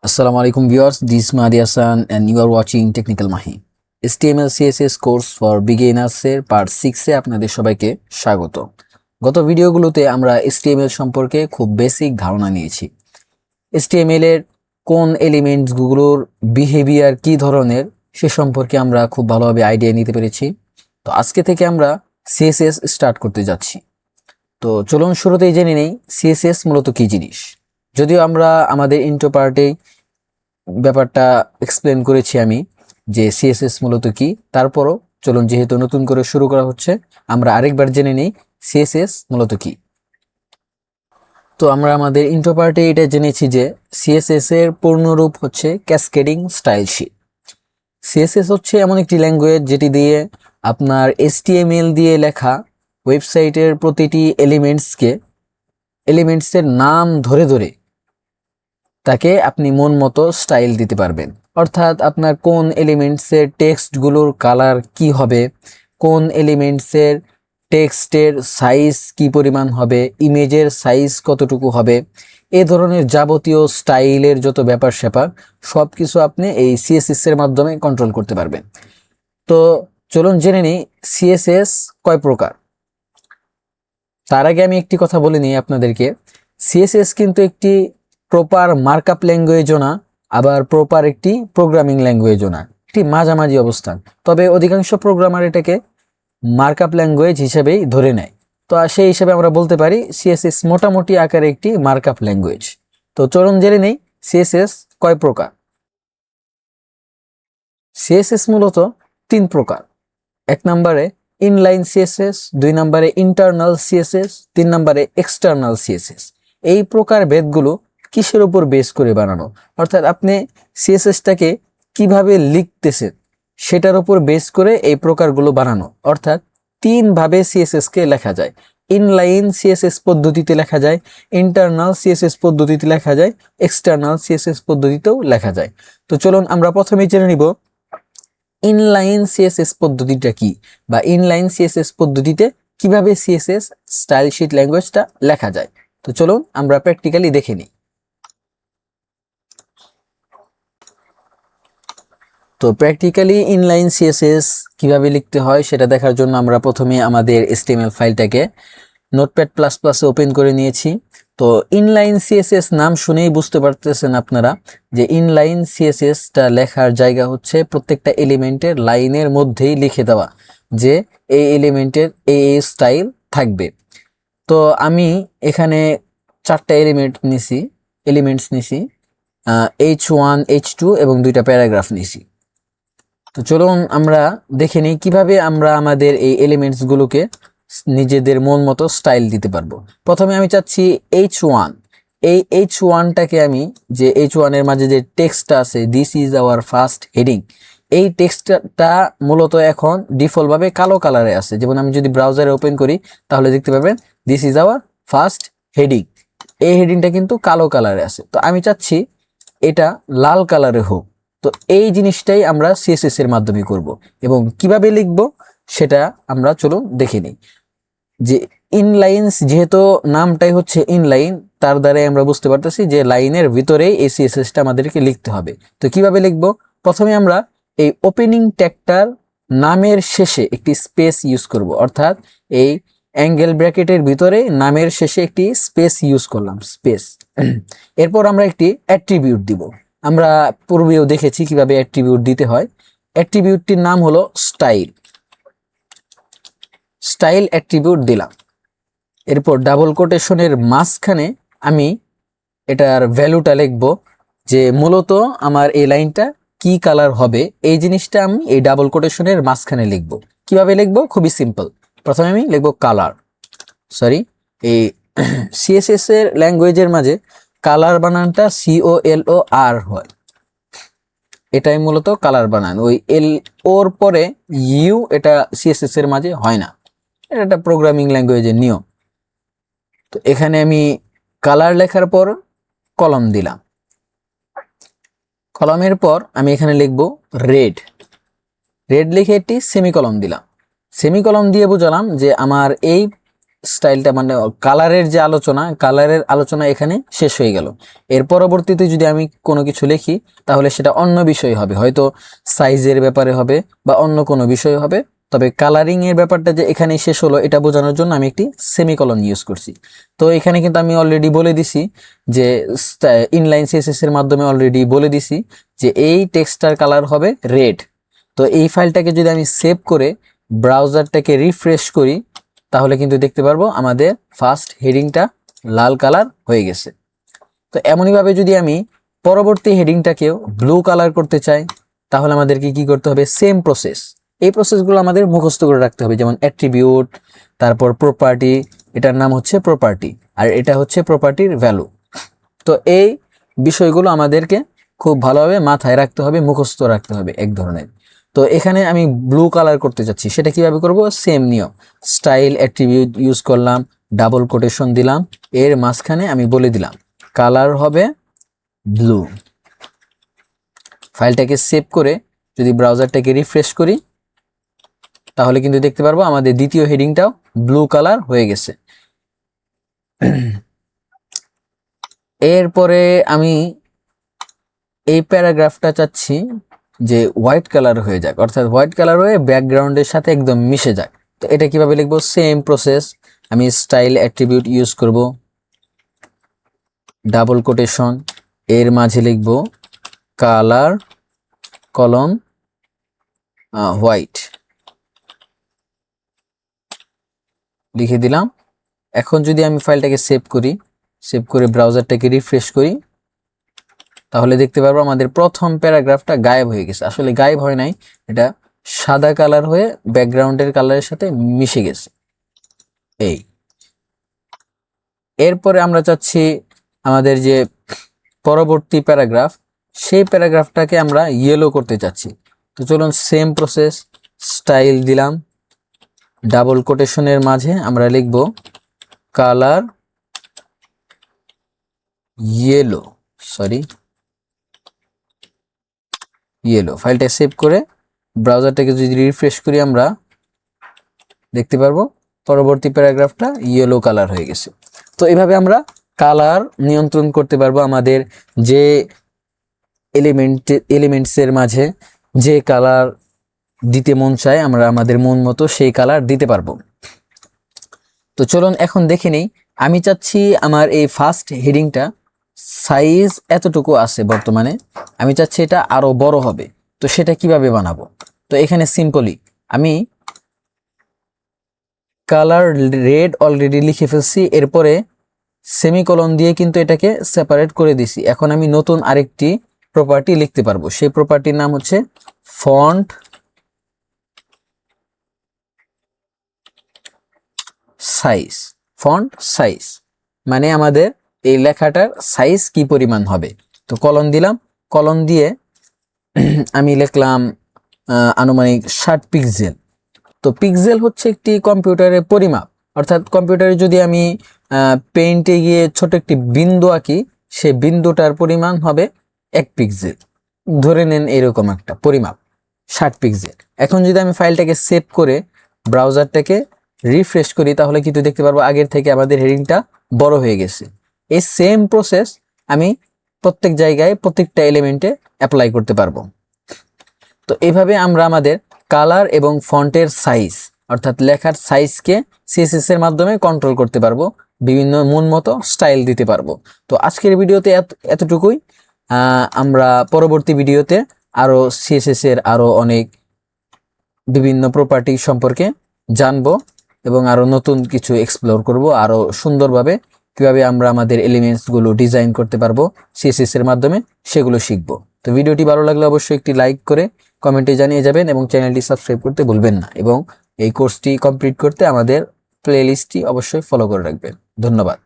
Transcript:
Assalamu alaikum viewers, this is Mahdi Hassan and you are watching Technical Mahi. HTML CSS course for beginners এর part 6 এ আপনাদের সবাইকে স্বাগত। গত ভিডিওগুলোতে আমরা HTML সম্পর্কে খুব বেসিক ধারণা নিয়েছি। HTML এর কোন এলিমেন্টসগুলোর বিহেভিয়ার কি ধরনের সে সম্পর্কে আমরা খুব ভালোভাবে আইডিয়া নিতে পেরেছি। তো আজকে থেকে আমরা CSS স্টার্ট করতে যাচ্ছি। তো চলুন শুরুতেই জেনে নেই CSS মূলত কি জিনিস। যদিও আমরা আমাদের ইন্ট্রো পার্টে ব্যাপারটা এক্সপ্লেন করেছি আমি যে সিএসএস মূলত কি, তারপরও চলুন যেহেতু নতুন করে শুরু করা হচ্ছে আমরা আরেকবার জেনে নেই সিএসএস মূলত কি। তো আমরা আমাদের ইন্ট্রো পার্টে এটা জেনেছি যে সিএসএস এর পূর্ণরূপ হচ্ছে ক্যাসকেডিং স্টাইল শীট। সিএসএস হচ্ছে এমন একটি ল্যাঙ্গুয়েজ যেটি দিয়ে আপনার HTML দিয়ে লেখা ওয়েবসাইটের প্রতিটি এলিমেন্টসের নাম ধরে ধরে তাকে আপনি মন মতো স্টাইল দিতে পারবেন। অর্থাৎ আপনার কোন এলিমেন্টসের টেক্সটগুলোর কালার কি হবে, কোন এলিমেন্টসের টেক্সটের সাইজ কি পরিমাণ হবে, ইমেজের সাইজ কতটুকু হবে, এ ধরনের যাবতীয় স্টাইলের যত ব্যাপার স্যাপার সব কিছু আপনি এই সিএসএস এর মাধ্যমে কন্ট্রোল করতে পারবেন। তো চলুন জেনে নিই সিএসএস কয় প্রকার। তার আগে আমি একটি কথা বলে নিই আপনাদেরকে, সিএসএস কিন্তু একটি প্রপার মার্কআপ ল্যাঙ্গুয়েজও না, আবার প্রপার একটি প্রোগ্রামিং ল্যাঙ্গুয়েজও না, একটি মাঝামাঝি অবস্থান। তবে অধিকাংশ প্রোগ্রামার এটাকে মার্কআপ ল্যাঙ্গুয়েজ হিসেবেই ধরে নেয়। তো সেই হিসেবে আমরা বলতে পারি সিএসএস মোটামুটি আকারে একটি মার্কআপ ল্যাঙ্গুয়েজ। তো চলুন জেনে নেই সিএসএস কয় প্রকার। সিএসএস মূলত 3 প্রকার। 1 নম্বরে ইনলাইন সিএসএস, 2 নম্বরে ইন্টারনাল সিএসএস, 3 নম্বরে এক্সটার্নাল সিএসএস। এই প্রকার ভেদগুলো কিসের উপর বেস করে বানানো, অর্থাৎ আপনি সিএসএসটাকে কিভাবে লিখতেছেন সেটার উপর বেস করে এই প্রকারগুলো বানানো। অর্থাৎ 3 ভাবে সিএসএস কে লেখা যায়। ইনলাইন সিএসএস পদ্ধতিতে লেখা যায়, ইন্টারনাল সিএসএস পদ্ধতিতে লেখা যায়, এক্সটার্নাল সিএসএস পদ্ধতিতেও লেখা যায়। তো চলুন আমরা প্রথমেই জেনে নিব ইনলাইন সিএসএস পদ্ধতিটা কি, বা ইনলাইন সিএসএস পদ্ধতিতে কিভাবে সিএসএস স্টাইল শীট ল্যাঙ্গুয়েজটা লেখা যায়। তো চলুন আমরা প্র্যাকটিক্যালি দেখে নিই। তো প্র্যাকটিক্যালি ইনলাইন সিএসএস কিভাবে লিখতে হয় সেটা দেখার জন্য আমরা প্রথমে আমাদের HTML ফাইলটাকে নোটপ্যাড প্লাস প্লাসে ওপেন করে নিয়েছি। তো ইনলাইন সিএসএস নাম শুনেই বুঝতে পারতেছেন আপনারা যে ইনলাইন সিএসএসটা লেখার জায়গা হচ্ছে প্রত্যেকটা এলিমেন্টের লাইনের মধ্যেই লিখে দেওয়া যে এই এলিমেন্টের এই স্টাইল থাকবে। তো আমি এখানে 4টা এলিমেন্টস নিছি, H1 H2 এবং 2টা প্যারাগ্রাফ নিছি। তো চলুন আমরা দেখে নিই কিভাবে আমরা আমাদের এই এলিমেন্টসগুলোকে নিজেদের মন মতো স্টাইল দিতে পারবো। প্রথমে আমি চাচ্ছি H1, এই H1টাকে আমি যে H1 এর মাঝে যে টেক্সটটা আছে this is our first heading, এই টেক্সটটা মূলত এখন ডিফল্ট ভাবে কালো কালারে আছে। যেমন আমি যদি ব্রাউজারে ওপেন করি তাহলে দেখতে পাবেন this is our first heading, এই হেডিংটা কিন্তু কালো কালারে আছে। তো আমি চাচ্ছি এটা লাল কালারে হোক। তো এই জিনিসটাই আমরা সিএসএস এর মাধ্যমে করব, এবং কিভাবে লিখব সেটা আমরা চলুন দেখে নিই। যে ইনলাইন্স যেহেতু নামটাই হচ্ছে ইনলাইন, তার দ্বারাই আমরা বুঝতে পারতেছি যে লাইনের ভিতরেই এই সিএসএসটা আমাদেরকে লিখতে হবে। তো কিভাবে লিখব, প্রথমে আমরা এই ওপেনিং ট্যাগটার নামের শেষে একটি স্পেস ইউজ করব, অর্থাৎ এই অ্যাঙ্গেল ব্র্যাকেটের ভিতরে নামের শেষে একটি স্পেস ইউজ করলাম, স্পেস। এরপর আমরা একটি অ্যাট্রিবিউট দিব। আমরা পূর্বেও দেখেছি কিভাবে অ্যাট্রিবিউট দিতে হয়। অ্যাট্রিবিউটটির নাম হলো স্টাইল অ্যাট্রিবিউট দিলাম। এরপর ডাবল কোটেশনের মাঝখানে আমি এটার ভ্যালুটা লিখব, যে মূলত আমার এই লাইনটা কি কালার হবে এই জিনিসটা আমি এই ডাবল কোটেশনের মাঝখানে লিখব। কিভাবে লিখব, খুবই সিম্পল। প্রথমে আমি লিখব কালার, এই সিএসএস এর ল্যাঙ্গুয়েজের মাঝে কালার বানানটা COLOR হয়, এটাই মূলত কালার বানান। ওই ওর পরে ইউ এটা সিএসএস এর মাঝে হয় না, এটা একটা প্রোগ্রামিং ল্যাঙ্গুয়েজের নিয়ম। তো এখানে আমি কালার লেখার পর কলম দিলাম, কলমের পর আমি এখানে লিখব রেড লিখে একটি সেমিকলন দিলাম। সেমিকলন দিয়ে বুঝালাম যে আমার এই স্টাইলটা মানে কালারের আলোচনা এখানে শেষ হয়ে গেল। এর পরবর্তীতে যদি আমি কোনো কিছু লিখি তাহলে সেটা অন্য বিষয় হবে, হয়তো সাইজের ব্যাপারে হবে বা অন্য কোনো বিষয় হবে। তবে কালারিং এর ব্যাপারটা যে এখানে শেষ হলো এটা বোঝানোর জন্য আমি একটি সেমিকলন ইউজ করছি। তো এখানে কিন্তু আমি অলরেডি বলে দিছি যে ইনলাইন সিএসএস এর মাধ্যমে অলরেডি বলে দিছি যে এই টেক্সটার কালার হবে রেড। তো এই ফাইলটাকে যদি আমি সেভ করে ব্রাউজারটাকে রিফ্রেশ করি তাহলে কিন্তু দেখতে পারবো আমাদের ফার্স্ট হেডিংটা লাল কালার হয়ে গেছে। তো এমনইভাবে যদি আমি পরবর্তী হেডিংটাকেও ব্লু কালার করতে চাই তাহলে আমাদেরকে কি করতে হবে, সেম প্রসেস। এই প্রসেসগুলো আমাদের মুখস্থ করে রাখতে হবে, যেমন অ্যাট্রিবিউট, তারপর প্রপার্টি, এটার নাম হচ্ছে প্রপার্টি, আর এটা হচ্ছে প্রপার্টির ভ্যালু। তো এই বিষয়গুলো আমাদেরকে খুব ভালোভাবে মাথায় রাখতে হবে, মুখস্থ রাখতে হবে এক ধরনের। তো এখানে আমি ব্লু কালার করতে চাচ্ছি, সেটা কিভাবে করব, সেম নিয়ম, স্টাইল অ্যাট্রিবিউট ইউজ করলাম, ডাবল কোটেশন দিলাম, এর মাঝখানে আমি বলে দিলাম কালার হবে ব্লু। ফাইলটাকে সেভ করে যদি ব্রাউজারটাকে রিফ্রেশ করি তাহলে কিন্তু দেখতে পারবো আমাদের দ্বিতীয় হেডিংটাও ব্লু কালার হয়ে গেছে। এরপরে আমি এই প্যারাগ্রাফটা চাচ্ছি যে হোয়াইট কালার হয়ে যাক, অর্থাৎ হোয়াইট কালার হয়ে ব্যাকগ্রাউন্ডের সাথে একদম মিশে যাক। তো এটা কিভাবে লিখবো, সেম প্রসেস, আমি স্টাইল অ্যাট্রিবিউট ইউজ করব, ডাবল কোটেশন, এর মাঝে লিখব কালার কলম হোয়াইট, লিখে দিলাম। এখন যদি আমি ফাইলটাকে সেভ করি, সেভ করে ব্রাউজারটাকে রিফ্রেশ করি তাহলে দেখতে পারবো আমাদের প্রথম প্যারাগ্রাফটা গায়েব হয়ে গেছে। আসলে গায়েব হয় নাই, এটা সাদা কালার হয়ে ব্যাকগ্রাউন্ডের কালারের সাথে মিশে গেছে। এই এরপরে আমরা চাচ্ছি আমাদের যে পরবর্তী প্যারাগ্রাফ, সেই প্যারাগ্রাফটাকে আমরা ইয়েলো করতে চাচ্ছি। তো চলুন সেম প্রসেস, স্টাইল দিলাম, ডাবল কোটেশনের মাঝে আমরা লিখব কালার ইয়েলো, ইয়েলো। ফাইলটা সেভ করে ব্রাউজারটাকে যদি রিফ্রেশ করি আমরা দেখতে পারবো পরবর্তী প্যারাগ্রাফটা ইয়েলো কালার হয়ে গেছে। তো এইভাবে আমরা কালার নিয়ন্ত্রণ করতে পারবো, আমাদের যে এলিমেন্টসের মাঝে যে কালার দিতে মন চায় আমরা আমাদের মন মতো সেই কালার দিতে পারবো। তো চলুন এখন দেখে নেই, আমি চাচ্ছি আমার এই ফার্স্ট হেডিংটা সাইজ এতটুকু আছে বর্তমানে, আমি চাচ্ছি এটা আরো বড় হবে। তো সেটা কিভাবে বানাবো, তো এখানে সিম্পলি আমি কালার রেড অলরেডি লিখে ফেলছি, এরপরে সেমিকোলন দিয়ে কিন্তু এটাকে সেপারেট করে দিছি। এখন আমি নতুন আরেকটি প্রপার্টি লিখতে পারবো, সেই প্রপার্টির নাম হচ্ছে ফন্ট সাইজ। ফন্ট সাইজ মানে আমাদের এই লেখাটার সাইজ কি পরিমাণ হবে। তো কলন দিলাম, কলন দিয়ে আমি লিখলাম আনুমানিক 60 পিক্সেল। তো পিক্সেল হচ্ছে একটি কম্পিউটারের পরিমাপ, অর্থাৎ কম্পিউটারে যদি আমি পেইন্টে গিয়ে ছোট একটি বিন্দু আঁকি সেই বিন্দুটার পরিমাণ হবে 1 পিক্সেল, ধরে নেন এরকম একটা পরিমাপ 60 পিক্সেল। এখন যদি আমি ফাইলটাকে সেভ করে ব্রাউজারটাকে রিফ্রেশ করি তাহলে কিন্তু দেখতে পারবো আগের থেকে আমাদের হেডিংটা বড় হয়ে গেছে। এই সেম প্রসেস আমি প্রত্যেক জায়গায় প্রত্যেকটা এলিমেন্টে অ্যাপ্লাই করতে পারবো। তো এইভাবে আমরা আমাদের কালার এবং ফন্টের সাইজ অর্থাৎ লেখার সাইজকে সিএসএস এর মাধ্যমে কন্ট্রোল করতে পারবো, বিভিন্ন মন মতো স্টাইল দিতে পারবো। তো আজকের ভিডিওতে এতটুকুই। আমরা পরবর্তী ভিডিওতে আরো সিএসএস এর আরো অনেক বিভিন্ন প্রপার্টি সম্পর্কে জানবো এবং আরো নতুন কিছু এক্সপ্লোর করব, আরো সুন্দরভাবে কিভাবে আমরা আমাদের এলিমেন্টস গুলো ডিজাইন করতে পারবো সিএসএস এর মাধ্যমে সেগুলো শিখবো। তো ভিডিওটি ভালো লাগলে অবশ্যই একটি লাইক করে কমেন্টে জানিয়ে যাবেন এবং চ্যানেলটি সাবস্ক্রাইব করতে ভুলবেন না, এবং এই কোর্সটি কমপ্লিট করতে আমাদের প্লেলিস্টটি অবশ্যই ফলো করে রাখবেন। ধন্যবাদ।